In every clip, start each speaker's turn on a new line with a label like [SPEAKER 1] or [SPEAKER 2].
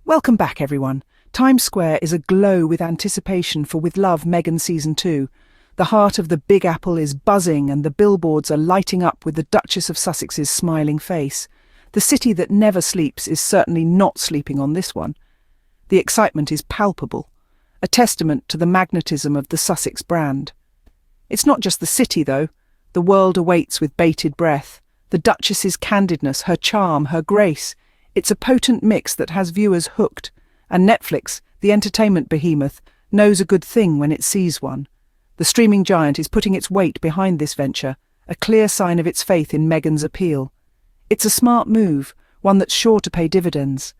[SPEAKER 1] Welcome back, everyone. Times Square is aglow with anticipation for With Love, Meghan Season 2. The heart of the Big Apple is buzzing and the billboards are lighting up with the Duchess of Sussex's smiling face. The city that never sleeps is certainly not sleeping on this one. The excitement is palpable, a testament to the magnetism of the Sussex brand. It's not just the city, though. The world awaits with bated breath. The Duchess's candidness, her charm, her grace. It's a potent mix that has viewers hooked. And Netflix, the entertainment behemoth, knows a good thing when it sees one. The streaming giant is putting its weight behind this venture, a clear sign of its faith in Meghan's appeal. It's a smart move, one that's sure to pay dividends.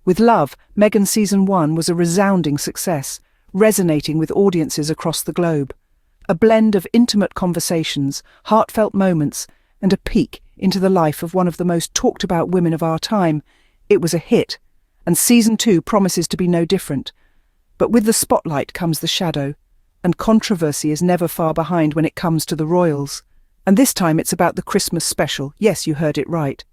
[SPEAKER 1] With Love, Meghan Season 1 was a resounding success, resonating with audiences across the globe. A blend of intimate conversations, heartfelt moments, and a peek into the life of one of the most talked-about women of our time. It was a hit, and Season 2 promises to be no different. But with the spotlight comes the shadow, and controversy is never far behind when it comes to the royals. And this time it's about the Christmas special. Yes, you heard it right.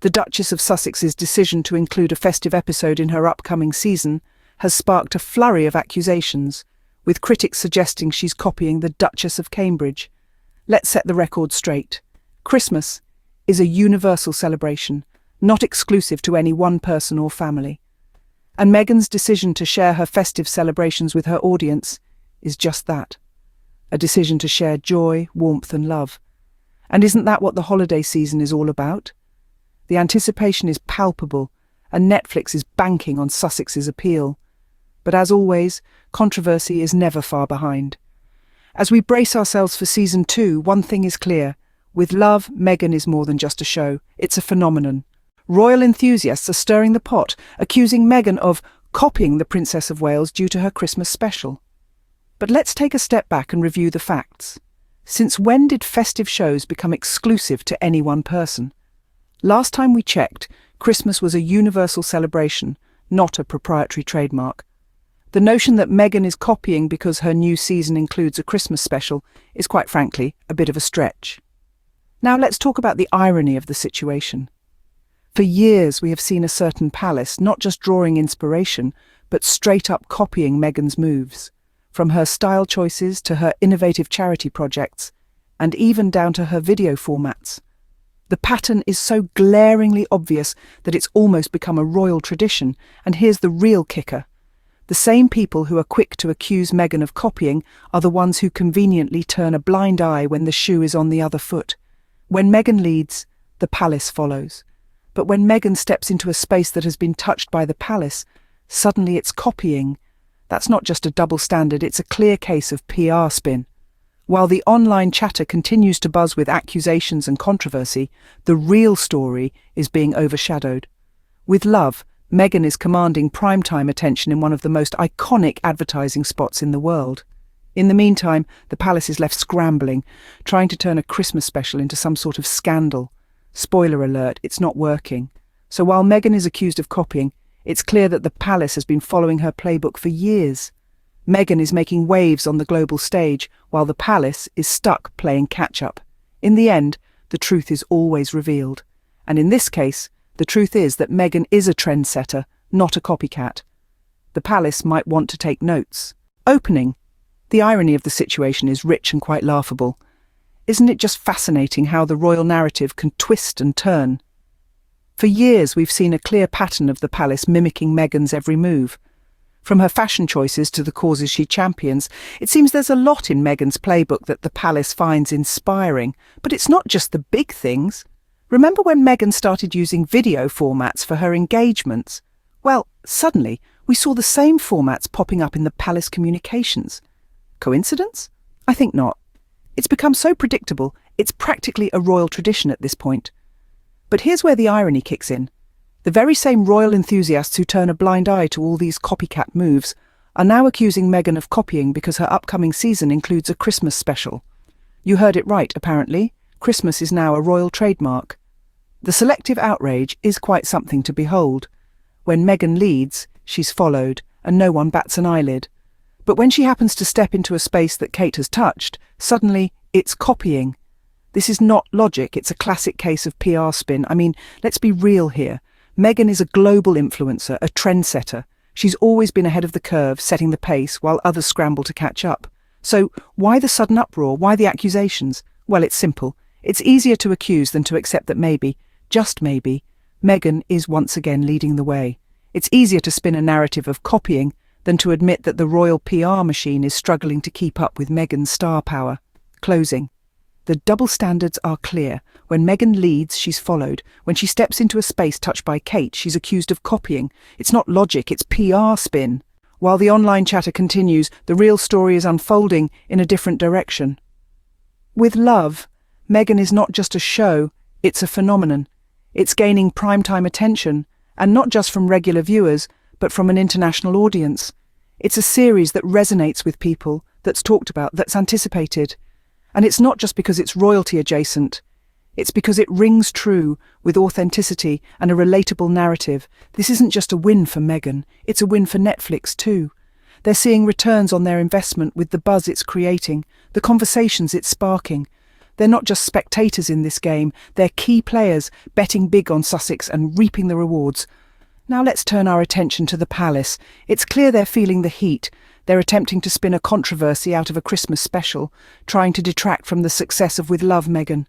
[SPEAKER 1] The Duchess of Sussex's decision to include a festive episode in her upcoming season has sparked a flurry of accusations, with critics suggesting she's copying the Duchess of Cambridge. Let's set the record straight. Christmas is a universal celebration, not exclusive to any one person or family. And Meghan's decision to share her festive celebrations with her audience is just that. A decision to share joy, warmth and love. And isn't that what the holiday season is all about? The anticipation is palpable, and Netflix is banking on Sussex's appeal. But as always, controversy is never far behind. As we brace ourselves for Season 2, one thing is clear. With Love, Meghan is more than just a show. It's a phenomenon. Royal enthusiasts are stirring the pot, accusing Meghan of copying the Princess of Wales due to her Christmas special. But let's take a step back and review the facts. Since when did festive shows become exclusive to any one person? Last time we checked, Christmas was a universal celebration, not a proprietary trademark. The notion that Meghan is copying because her new season includes a Christmas special is, quite frankly, a bit of a stretch. Now let's talk about the irony of the situation. For years we have seen a certain palace not just drawing inspiration, but straight up copying Meghan's moves, from her style choices to her innovative charity projects, and even down to her video formats. The pattern is so glaringly obvious that it's almost become a royal tradition, and here's the real kicker. The same people who are quick to accuse Meghan of copying are the ones who conveniently turn a blind eye when the shoe is on the other foot. When Meghan leads, the palace follows. But when Meghan steps into a space that has been touched by the palace, suddenly it's copying. That's not just a double standard, it's a clear case of PR spin. While the online chatter continues to buzz with accusations and controversy, the real story is being overshadowed. With Love, Meghan is commanding primetime attention in one of the most iconic advertising spots in the world. In the meantime, the palace is left scrambling, trying to turn a Christmas special into some sort of scandal. Spoiler alert, it's not working. So while Meghan is accused of copying, it's clear that the palace has been following her playbook for years. Meghan is making waves on the global stage, while the palace is stuck playing catch-up. In the end, the truth is always revealed. And in this case, the truth is that Meghan is a trendsetter, not a copycat. The palace might want to take notes. Opening. The irony of the situation is rich and quite laughable. Isn't it just fascinating how the royal narrative can twist and turn? For years we've seen a clear pattern of the palace mimicking Meghan's every move. From her fashion choices to the causes she champions, it seems there's a lot in Meghan's playbook that the palace finds inspiring. But it's not just the big things. Remember when Meghan started using video formats for her engagements? Well, suddenly we saw the same formats popping up in the palace communications. Coincidence? I think not. It's become so predictable, it's practically a royal tradition at this point. But here's where the irony kicks in. The very same royal enthusiasts who turn a blind eye to all these copycat moves are now accusing Meghan of copying because her upcoming season includes a Christmas special. You heard it right, apparently. Christmas is now a royal trademark. The selective outrage is quite something to behold. When Meghan leads, she's followed, and no one bats an eyelid. But when she happens to step into a space that Kate has touched, suddenly it's copying. This is not logic, it's a classic case of PR spin. I mean, let's be real here. Meghan is a global influencer, a trendsetter. She's always been ahead of the curve, setting the pace while others scramble to catch up. So why the sudden uproar? Why the accusations? Well, it's simple. It's easier to accuse than to accept that maybe, just maybe, Meghan is once again leading the way. It's easier to spin a narrative of copying than to admit that the royal PR machine is struggling to keep up with Meghan's star power. Closing. The double standards are clear. When Meghan leads, she's followed. When she steps into a space touched by Kate, she's accused of copying. It's not logic, it's PR spin. While the online chatter continues, the real story is unfolding in a different direction. With Love, Meghan is not just a show, it's a phenomenon. It's gaining primetime attention, and not just from regular viewers, but from an international audience. It's a series that resonates with people, that's talked about, that's anticipated. And it's not just because it's royalty adjacent. It's because it rings true with authenticity and a relatable narrative. This isn't just a win for Meghan, it's a win for Netflix too. They're seeing returns on their investment with the buzz it's creating, the conversations it's sparking. They're not just spectators in this game, they're key players, betting big on Sussex and reaping the rewards. Now let's turn our attention to the palace. It's clear they're feeling the heat. They're attempting to spin a controversy out of a Christmas special, trying to detract from the success of With Love, Meghan.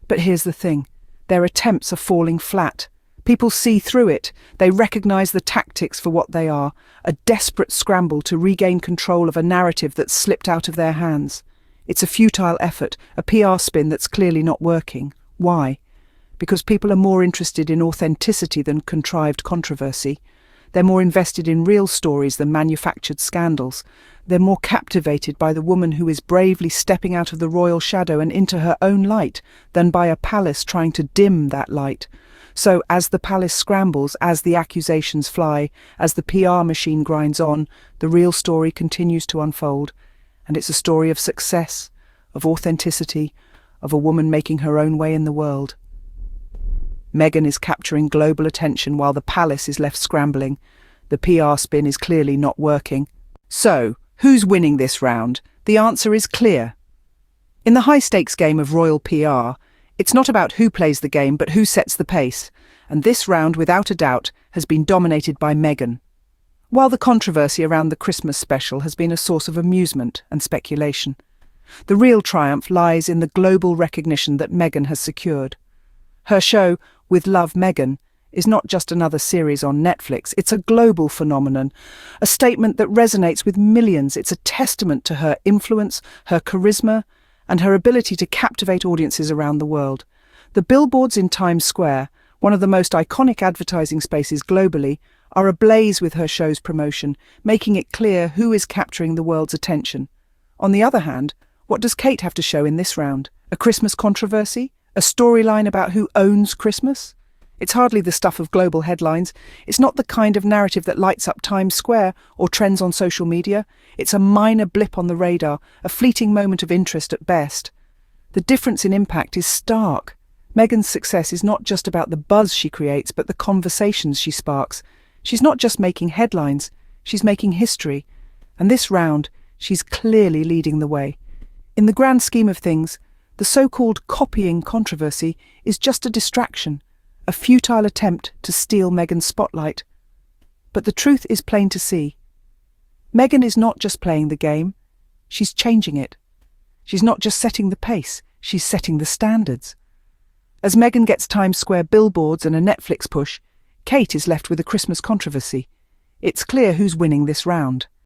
[SPEAKER 1] But here's the thing. Their attempts are falling flat. People see through it. They recognise the tactics for what they are, a desperate scramble to regain control of a narrative that's slipped out of their hands. It's a futile effort, a PR spin that's clearly not working. Why? Because people are more interested in authenticity than contrived controversy. They're more invested in real stories than manufactured scandals. They're more captivated by the woman who is bravely stepping out of the royal shadow and into her own light than by a palace trying to dim that light. So as the palace scrambles, as the accusations fly, as the PR machine grinds on, the real story continues to unfold. And it's a story of success, of authenticity, of a woman making her own way in the world. Meghan is capturing global attention while the palace is left scrambling. The PR spin is clearly not working. So, who's winning this round? The answer is clear. In the high-stakes game of royal PR, it's not about who plays the game but who sets the pace, and this round, without a doubt, has been dominated by Meghan. While the controversy around the Christmas special has been a source of amusement and speculation, the real triumph lies in the global recognition that Meghan has secured. Her show, With Love, Meghan, is not just another series on Netflix, it's a global phenomenon, a statement that resonates with millions. It's a testament to her influence, her charisma, and her ability to captivate audiences around the world. The billboards in Times Square, one of the most iconic advertising spaces globally, are ablaze with her show's promotion, making it clear who is capturing the world's attention. On the other hand, what does Kate have to show in this round? A Christmas controversy? A storyline about who owns Christmas? It's hardly the stuff of global headlines. It's not the kind of narrative that lights up Times Square or trends on social media. It's a minor blip on the radar, a fleeting moment of interest at best. The difference in impact is stark. Meghan's success is not just about the buzz she creates, but the conversations she sparks. She's not just making headlines, she's making history. And this round, she's clearly leading the way. In the grand scheme of things, the so-called copying controversy is just a distraction, a futile attempt to steal Meghan's spotlight. But the truth is plain to see. Meghan is not just playing the game, she's changing it. She's not just setting the pace, she's setting the standards. As Meghan gets Times Square billboards and a Netflix push, Kate is left with a Christmas controversy. It's clear who's winning this round.